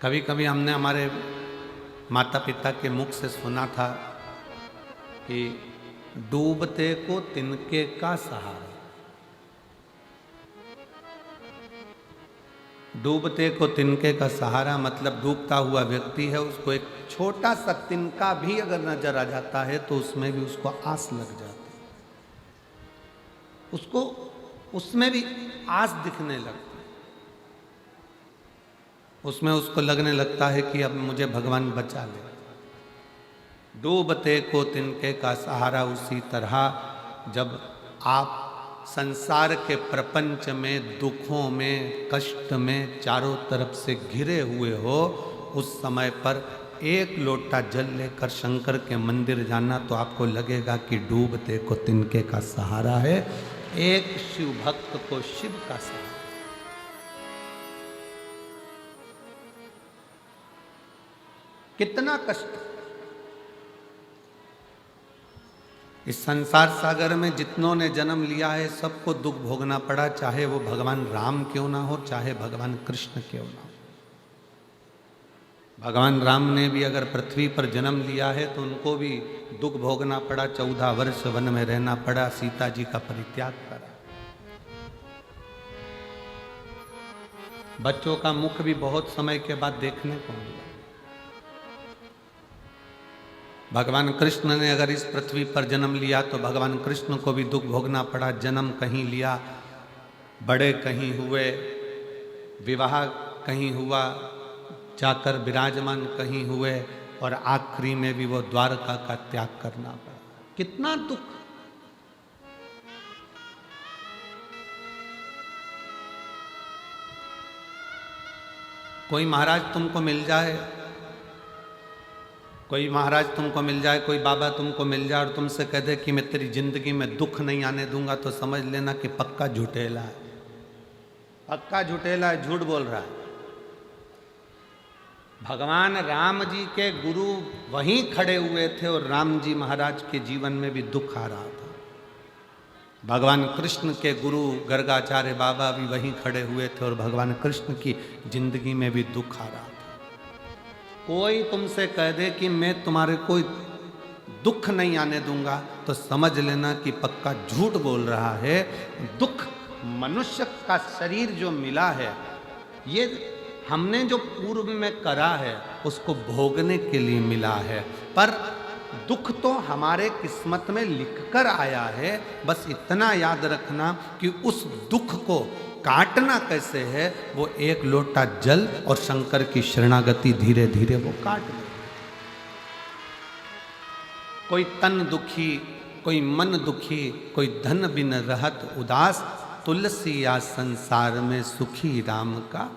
कभी कभी हमने हमारे माता पिता के मुख से सुना था कि डूबते को तिनके का सहारा। डूबते को तिनके का सहारा मतलब डूबता हुआ व्यक्ति है, उसको एक छोटा सा तिनका भी अगर नजर आ जाता है तो उसमें भी उसको आस लग जाती है, उसको उसमें भी आस दिखने लगती है, उसमें उसको लगने लगता है कि अब मुझे भगवान बचा ले। डूबते को तिनके का सहारा। उसी तरह जब आप संसार के प्रपंच में, दुखों में, कष्ट में चारों तरफ से घिरे हुए हो, उस समय पर एक लोटा जल लेकर शंकर के मंदिर जाना तो आपको लगेगा कि डूबते को तिनके का सहारा है। एक शिव भक्त को शिव का सहारा। कितना कष्ट इस संसार सागर में जितनों ने जन्म लिया है सबको दुख भोगना पड़ा, चाहे वो भगवान राम क्यों ना हो, चाहे भगवान कृष्ण क्यों ना हो। भगवान राम ने भी अगर पृथ्वी पर जन्म लिया है तो उनको भी दुख भोगना पड़ा, 14 वर्ष वन में रहना पड़ा, सीता जी का परित्याग करा। बच्चों का मुख भी बहुत समय के बाद देखने को मिला। भगवान कृष्ण ने अगर इस पृथ्वी पर जन्म लिया तो भगवान कृष्ण को भी दुख भोगना पड़ा। जन्म कहीं लिया, बड़े कहीं हुए, विवाह कहीं हुआ, जाकर विराजमान कहीं हुए और आखिरी में भी वो द्वारका का त्याग करना पड़ा। कितना दुख। कोई महाराज तुमको मिल जाए, कोई महाराज तुमको मिल जाए, कोई बाबा तुमको मिल जाए और तुमसे कह दे कि मैं तेरी जिंदगी में दुख नहीं आने दूंगा, तो समझ लेना कि पक्का झूठेला है, पक्का झूठेला है, झूठ बोल रहा है। भगवान राम जी के गुरु वहीं खड़े हुए थे और राम जी महाराज के जीवन में भी दुख आ रहा था। भगवान कृष्ण के गुरु गर्गाचार्य बाबा भी वहीं खड़े हुए थे और भगवान कृष्ण की जिंदगी में भी दुख आ रहा था। कोई तुमसे कह दे कि मैं तुम्हारे कोई दुख नहीं आने दूंगा तो समझ लेना कि पक्का झूठ बोल रहा है। दुख मनुष्य का शरीर जो मिला है, ये हमने जो पूर्व में करा है उसको भोगने के लिए मिला है, पर दुख तो हमारे किस्मत में लिखकर आया है। बस इतना याद रखना कि उस दुख को काटना कैसे है, वो एक लोटा जल और शंकर की शरणागति धीरे धीरे वो काट दे। कोई तन दुखी, कोई मन दुखी, कोई धन बिन रहत उदास, तुलसी या संसार में सुखी राम का